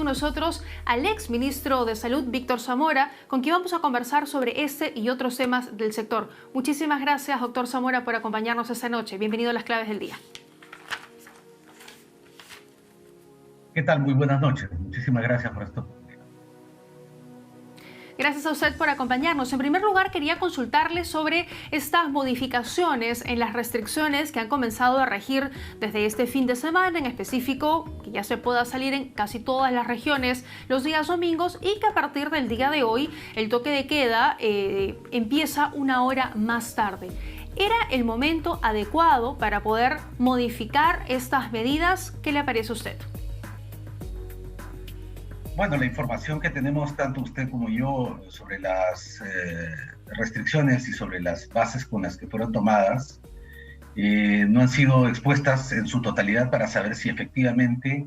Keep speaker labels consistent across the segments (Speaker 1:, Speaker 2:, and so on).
Speaker 1: nosotros al ex ministro de Salud, Víctor Zamora, con quien vamos a conversar sobre este y otros temas del sector. Muchísimas gracias, doctor Zamora, por acompañarnos esta noche. Bienvenido a Las Claves del Día.
Speaker 2: ¿Qué tal? Muy buenas noches. Muchísimas gracias por esto.
Speaker 1: Gracias a usted por acompañarnos. En primer lugar, quería consultarle sobre estas modificaciones en las restricciones que han comenzado a regir desde este fin de semana, en específico, que ya se pueda salir en casi todas las regiones los días domingos y que a partir del día de hoy el toque de queda empieza una hora más tarde. ¿Era el momento adecuado para poder modificar estas medidas? ¿Qué le parece a usted?
Speaker 2: Bueno, la información que tenemos tanto usted como yo sobre las restricciones y sobre las bases con las que fueron tomadas no han sido expuestas en su totalidad para saber si efectivamente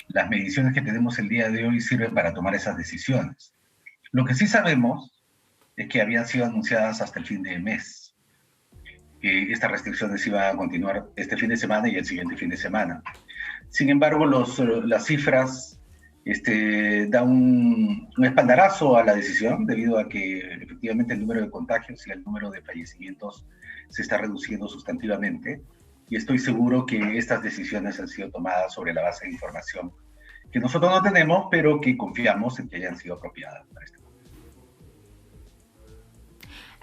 Speaker 2: las mediciones que tenemos el día de hoy sirven para tomar esas decisiones. Lo que sí sabemos es que habían sido anunciadas hasta el fin de mes, que estas restricciones iban a continuar este fin de semana y el siguiente fin de semana. Sin embargo, las cifras da un espaldarazo a la decisión debido a que efectivamente el número de contagios y el número de fallecimientos se está reduciendo sustantivamente, y estoy seguro que estas decisiones han sido tomadas sobre la base de información que nosotros no tenemos, pero que confiamos en que hayan sido apropiadas para este momento.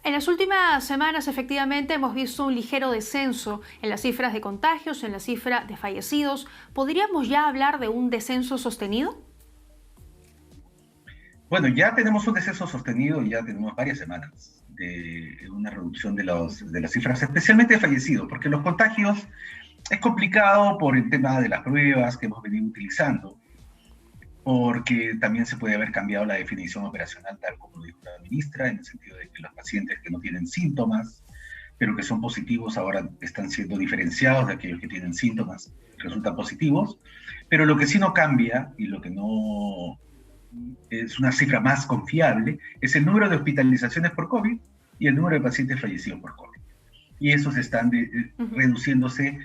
Speaker 1: En las últimas semanas, efectivamente, hemos visto un ligero descenso en las cifras de contagios, en la cifra de fallecidos. ¿Podríamos ya hablar de un descenso sostenido?
Speaker 2: Bueno, ya tenemos un descenso sostenido, ya tenemos varias semanas de una reducción de las cifras, especialmente de fallecidos, porque los contagios es complicado por el tema de las pruebas que hemos venido utilizando, porque también se puede haber cambiado la definición operacional, tal como lo dijo la ministra, en el sentido de que los pacientes que no tienen síntomas, pero que son positivos, ahora están siendo diferenciados de aquellos que tienen síntomas, resultan positivos, pero lo que sí no cambia y lo que no es una cifra más confiable es el número de hospitalizaciones por COVID y el número de pacientes fallecidos por COVID. Y esos están reduciéndose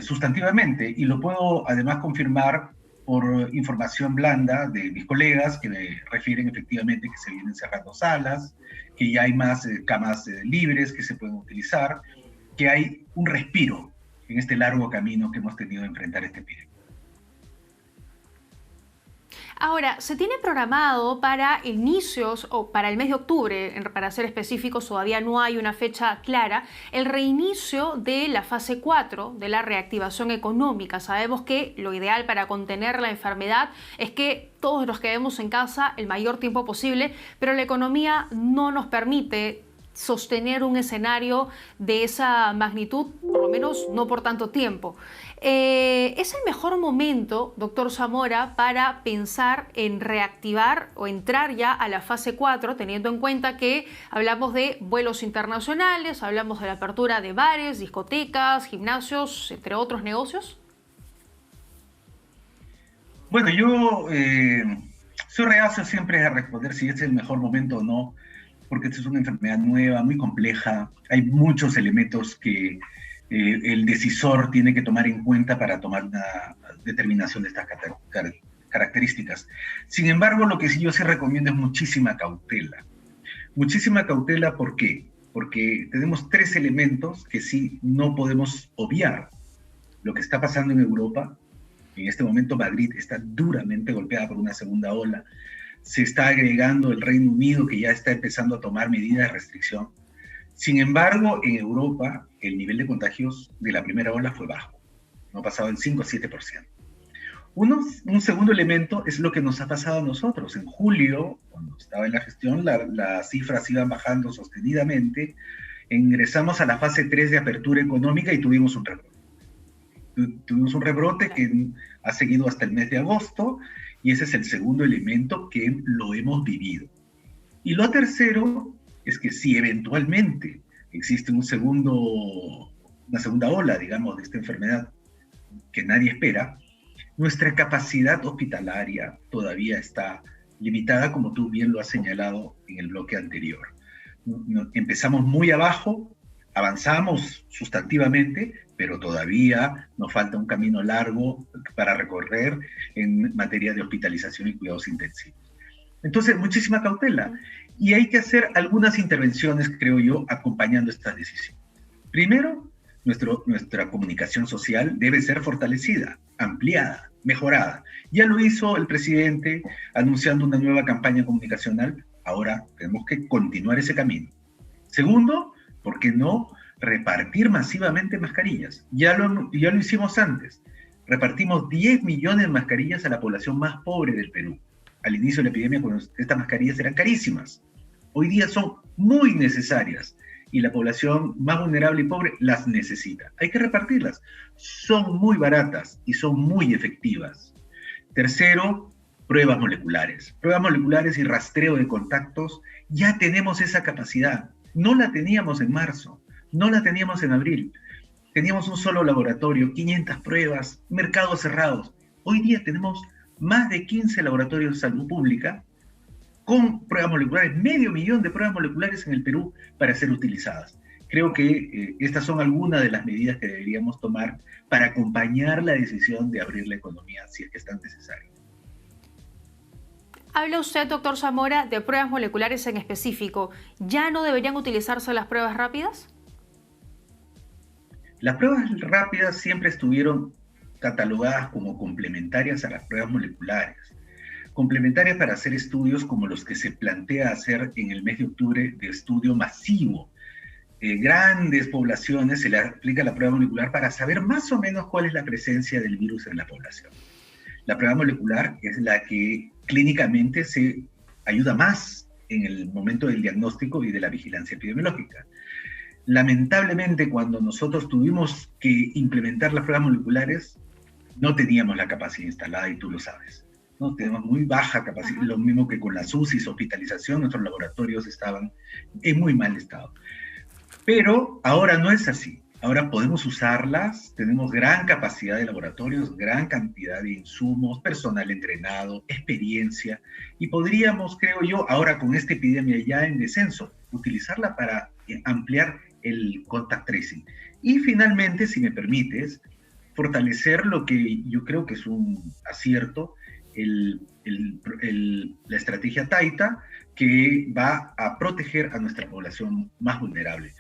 Speaker 2: sustantivamente, y lo puedo además confirmar por información blanda de mis colegas que me refieren efectivamente que se vienen cerrando salas, que ya hay más camas libres que se pueden utilizar, que hay un respiro en este largo camino que hemos tenido de enfrentar este epidemia.
Speaker 1: Ahora, ¿se tiene programado para inicios o para el mes de octubre, para ser específicos, todavía no hay una fecha clara, el reinicio de la fase 4 de la reactivación económica? Sabemos que lo ideal para contener la enfermedad es que todos nos quedemos en casa el mayor tiempo posible, pero la economía no nos permite sostener un escenario de esa magnitud, por lo menos no por tanto tiempo. ¿Es el mejor momento, doctor Zamora, para pensar en reactivar o entrar ya a la fase 4, teniendo en cuenta que hablamos de vuelos internacionales, hablamos de la apertura de bares, discotecas, gimnasios, entre otros negocios?
Speaker 2: Bueno, yo soy reacio siempre a responder si es el mejor momento o no, porque esta es una enfermedad nueva, muy compleja. Hay muchos elementos que el decisor tiene que tomar en cuenta para tomar una determinación de estas características. Sin embargo, lo que yo sí recomiendo es muchísima cautela. Muchísima cautela, ¿por qué? Porque tenemos tres elementos que sí no podemos obviar. Lo que está pasando en Europa, en este momento Madrid está duramente golpeada por una segunda ola. Se está agregando el Reino Unido, que ya está empezando a tomar medidas de restricción. Sin embargo, en Europa, el nivel de contagios de la primera ola fue bajo. No ha pasado del 5 o 7%. Un segundo elemento es lo que nos ha pasado a nosotros. En julio, cuando estaba en la gestión, las cifras iban bajando sostenidamente. Ingresamos a la fase 3 de apertura económica y tuvimos un rebrote. Tuvimos un rebrote que ha seguido hasta el mes de agosto, y ese es el segundo elemento que lo hemos vivido. Y lo tercero es que si eventualmente existe una segunda ola, digamos, de esta enfermedad que nadie espera, nuestra capacidad hospitalaria todavía está limitada, como tú bien lo has señalado en el bloque anterior. Empezamos muy abajo, avanzamos sustantivamente, pero todavía nos falta un camino largo para recorrer en materia de hospitalización y cuidados intensivos. Entonces, muchísima cautela. Y hay que hacer algunas intervenciones, creo yo, acompañando esta decisión. Primero, nuestra comunicación social debe ser fortalecida, ampliada, mejorada. Ya lo hizo el presidente anunciando una nueva campaña comunicacional. Ahora tenemos que continuar ese camino. Segundo, ¿por qué no repartir masivamente mascarillas? Ya lo hicimos antes. Repartimos 10 millones de mascarillas a la población más pobre del Perú. Al inicio de la epidemia, cuando estas mascarillas eran carísimas. Hoy día son muy necesarias y la población más vulnerable y pobre las necesita. Hay que repartirlas. Son muy baratas y son muy efectivas. Tercero, pruebas moleculares. Pruebas moleculares y rastreo de contactos. Ya tenemos esa capacidad. No la teníamos en marzo, no la teníamos en abril. Teníamos un solo laboratorio, 500 pruebas, mercados cerrados. Hoy día tenemos más de 15 laboratorios de salud pública con pruebas moleculares, 500.000 de pruebas moleculares en el Perú para ser utilizadas. Creo que estas son algunas de las medidas que deberíamos tomar para acompañar la decisión de abrir la economía si es que es tan necesario.
Speaker 1: Habla usted, doctor Zamora, de pruebas moleculares en específico. ¿Ya no deberían utilizarse las pruebas rápidas?
Speaker 2: Las pruebas rápidas siempre estuvieron catalogadas como complementarias a las pruebas moleculares. Complementarias para hacer estudios como los que se plantea hacer en el mes de octubre de estudio masivo. Grandes poblaciones se le aplica la prueba molecular para saber más o menos cuál es la presencia del virus en la población. La prueba molecular es la que clínicamente se ayuda más en el momento del diagnóstico y de la vigilancia epidemiológica. Lamentablemente, cuando nosotros tuvimos que implementar las pruebas moleculares, no teníamos la capacidad instalada y tú lo sabes. ¿No? Tenemos muy baja capacidad, lo mismo que con las UCIs, hospitalización, nuestros laboratorios estaban en muy mal estado. Pero ahora no es así. Ahora podemos usarlas, tenemos gran capacidad de laboratorios, gran cantidad de insumos, personal entrenado, experiencia, y podríamos, creo yo, ahora con esta epidemia ya en descenso, utilizarla para ampliar el contact tracing. Y finalmente, si me permites, fortalecer lo que yo creo que es un acierto, la estrategia Taita, que va a proteger a nuestra población más vulnerable.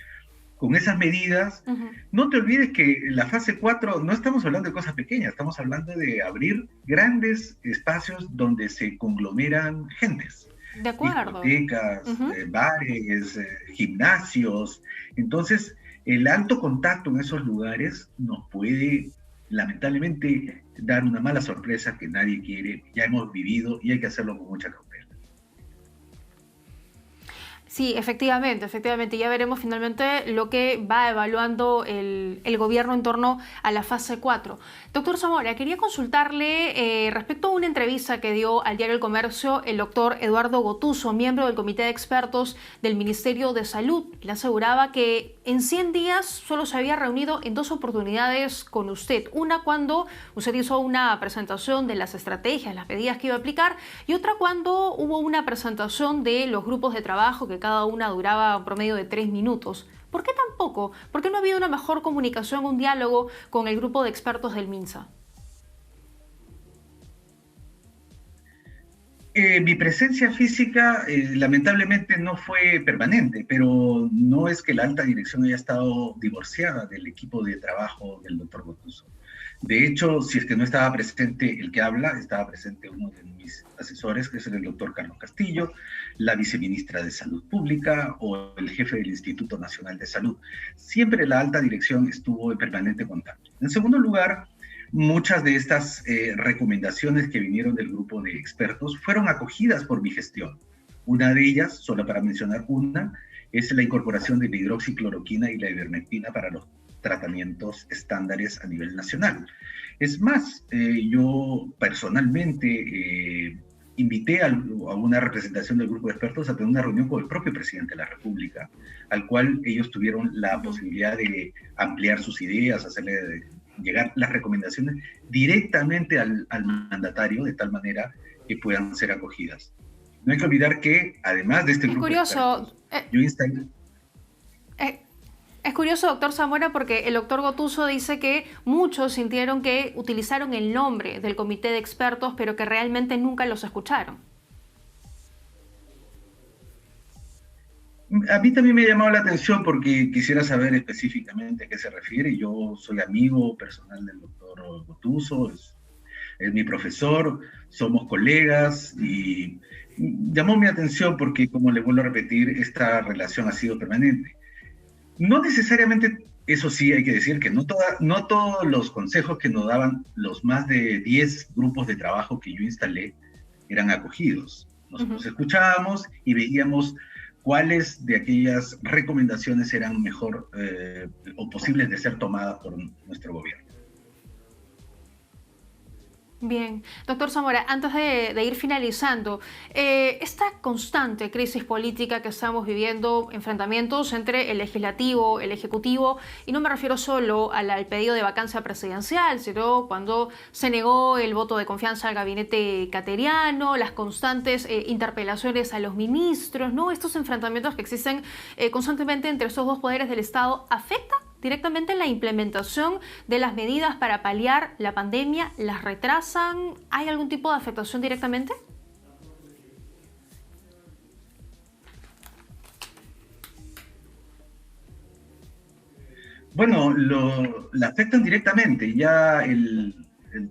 Speaker 2: Con esas medidas, no te olvides que la fase 4 no estamos hablando de cosas pequeñas, estamos hablando de abrir grandes espacios donde se conglomeran gentes.
Speaker 1: De acuerdo.
Speaker 2: Discotecas, bares, gimnasios. Entonces, el alto contacto en esos lugares nos puede, lamentablemente, dar una mala sorpresa que nadie quiere. Ya hemos vivido y hay que hacerlo con mucha cautela.
Speaker 1: Sí, efectivamente. Ya veremos finalmente lo que va evaluando el gobierno en torno a la fase 4. Doctor Zamora, quería consultarle respecto a una entrevista que dio al diario El Comercio el doctor Eduardo Gotuso, miembro del Comité de Expertos del Ministerio de Salud. Le aseguraba que en 100 días solo se había reunido en 2 oportunidades con usted. Una cuando usted hizo una presentación de las estrategias, las medidas que iba a aplicar, y otra cuando hubo una presentación de los grupos de trabajo que cada una duraba un promedio de 3 minutos. ¿Por qué tan poco? ¿Por qué no ha habido una mejor comunicación, un diálogo con el grupo de expertos del MINSA?
Speaker 2: Mi presencia física lamentablemente no fue permanente, pero no es que la alta dirección haya estado divorciada del equipo de trabajo del doctor Gotuso. De hecho, si es que no estaba presente el que habla, estaba presente uno de mis asesores, que es el doctor Carlos Castillo, la viceministra de Salud Pública o el jefe del Instituto Nacional de Salud. Siempre la alta dirección estuvo en permanente contacto. En segundo lugar, muchas de estas recomendaciones que vinieron del grupo de expertos fueron acogidas por mi gestión. Una de ellas, solo para mencionar una, es la incorporación de la hidroxicloroquina y la ivermectina para los tratamientos estándares a nivel nacional. Es más, yo personalmente invité a una representación del grupo de expertos a tener una reunión con el propio presidente de la República, al cual ellos tuvieron la posibilidad de ampliar sus ideas, hacerle llegar las recomendaciones directamente al mandatario, de tal manera que puedan ser acogidas. No hay que olvidar que, además de este grupo
Speaker 1: curioso,
Speaker 2: de expertos, yo instalé...
Speaker 1: Es curioso, doctor Zamora, porque el doctor Gotuso dice que muchos sintieron que utilizaron el nombre del comité de expertos, pero que realmente nunca los escucharon.
Speaker 2: A mí también me ha llamado la atención porque quisiera saber específicamente a qué se refiere. Yo soy amigo personal del doctor Gotuso, es mi profesor, somos colegas y llamó mi atención porque, como le vuelvo a repetir, esta relación ha sido permanente. No necesariamente, eso sí hay que decir que no todos los consejos que nos daban los más de 10 grupos de trabajo que yo instalé eran acogidos. Nosotros escuchábamos y veíamos cuáles de aquellas recomendaciones eran mejor o posibles de ser tomadas por nuestro gobierno.
Speaker 1: Bien, doctor Zamora, antes de ir finalizando, esta constante crisis política que estamos viviendo, enfrentamientos entre el legislativo, el ejecutivo, y no me refiero solo al pedido de vacancia presidencial, sino cuando se negó el voto de confianza al gabinete cateriano, las constantes interpelaciones a los ministros, ¿no? Estos enfrentamientos que existen constantemente entre estos dos poderes del Estado, ¿afectan directamente en la implementación de las medidas para paliar la pandemia? ¿Las retrasan? ¿Hay algún tipo de afectación directamente?
Speaker 2: Bueno, la afectan directamente. Ya el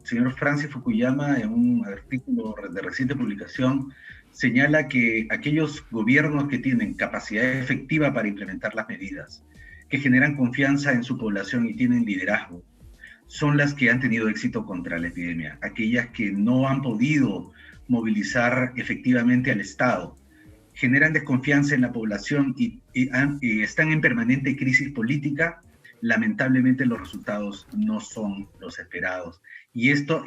Speaker 2: señor Francis Fukuyama, en un artículo de reciente publicación, señala que aquellos gobiernos que tienen capacidad efectiva para implementar las medidas, que generan confianza en su población y tienen liderazgo, son las que han tenido éxito contra la epidemia. Aquellas que no han podido movilizar efectivamente al Estado, generan desconfianza en la población y están en permanente crisis política, lamentablemente los resultados no son los esperados. Y esto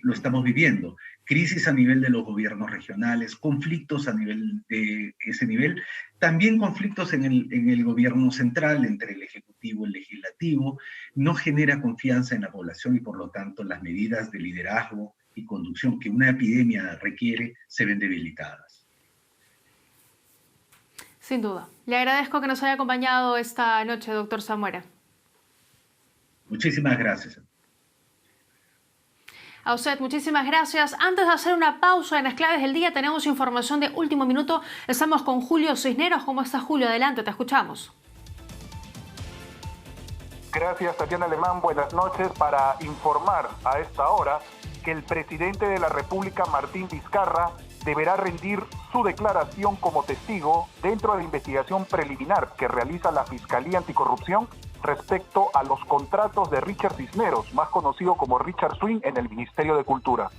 Speaker 2: lo estamos viviendo. Crisis a nivel de los gobiernos regionales, conflictos a nivel de ese nivel, también conflictos en el gobierno central, entre el Ejecutivo y el Legislativo, no genera confianza en la población y por lo tanto las medidas de liderazgo y conducción que una epidemia requiere se ven debilitadas.
Speaker 1: Sin duda. Le agradezco que nos haya acompañado esta noche, doctor Zamora.
Speaker 2: Muchísimas gracias.
Speaker 1: A usted, muchísimas gracias. Antes de hacer una pausa en las claves del día, tenemos información de último minuto. Estamos con Julio Cisneros. ¿Cómo estás, Julio? Adelante, te escuchamos.
Speaker 3: Gracias, Tatiana Alemán. Buenas noches. Para informar a esta hora que el presidente de la República, Martín Vizcarra, deberá rendir su declaración como testigo dentro de la investigación preliminar que realiza la Fiscalía Anticorrupción respecto a los contratos de Richard Cisneros, más conocido como Richard Swing, en el Ministerio de Cultura.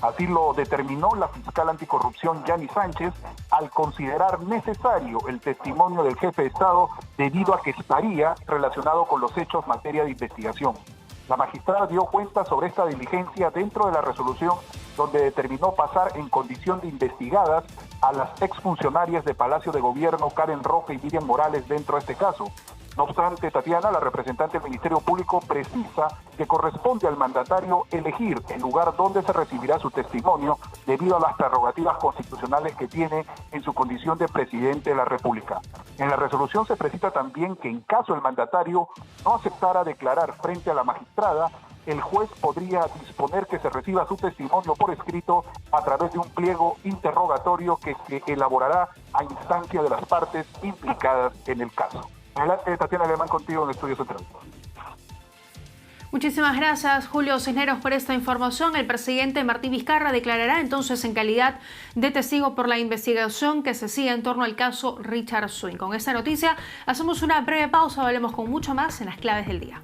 Speaker 3: Así lo determinó la fiscal anticorrupción Yani Sánchez al considerar necesario el testimonio del jefe de Estado debido a que estaría relacionado con los hechos materia de investigación. La magistrada dio cuenta sobre esta diligencia dentro de la resolución donde determinó pasar en condición de investigadas a las exfuncionarias de Palacio de Gobierno Karen Roja y Miriam Morales dentro de este caso. No obstante, Tatiana, la representante del Ministerio Público, precisa que corresponde al mandatario elegir el lugar donde se recibirá su testimonio debido a las prerrogativas constitucionales que tiene en su condición de presidente de la República. En la resolución se precisa también que en caso el mandatario no aceptara declarar frente a la magistrada, el juez podría disponer que se reciba su testimonio por escrito a través de un pliego interrogatorio que se elaborará a instancia de las partes implicadas en el caso. Adelante, Tatiana Alemán, contigo en Estudio Central.
Speaker 1: Muchísimas gracias, Julio Cisneros, por esta información. El presidente Martín Vizcarra declarará entonces en calidad de testigo por la investigación que se sigue en torno al caso Richard Swing. Con esta noticia hacemos una breve pausa, volvemos con mucho más en las claves del día.